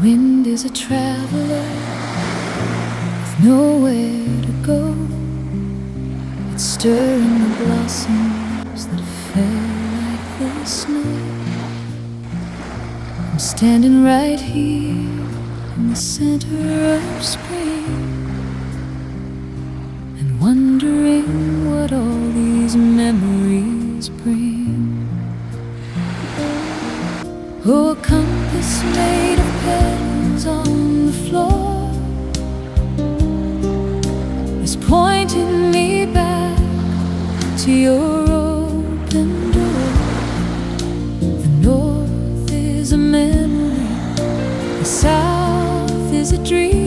wind is a traveler with nowhere to go. It's stirring the blossoms that fell like the snow. I'm standing right here in the center of spring and wondering what all these memories bring. Oh, a compass made of petals on the floor is pointing me back to your open door. The north is a memory, the south is a dream.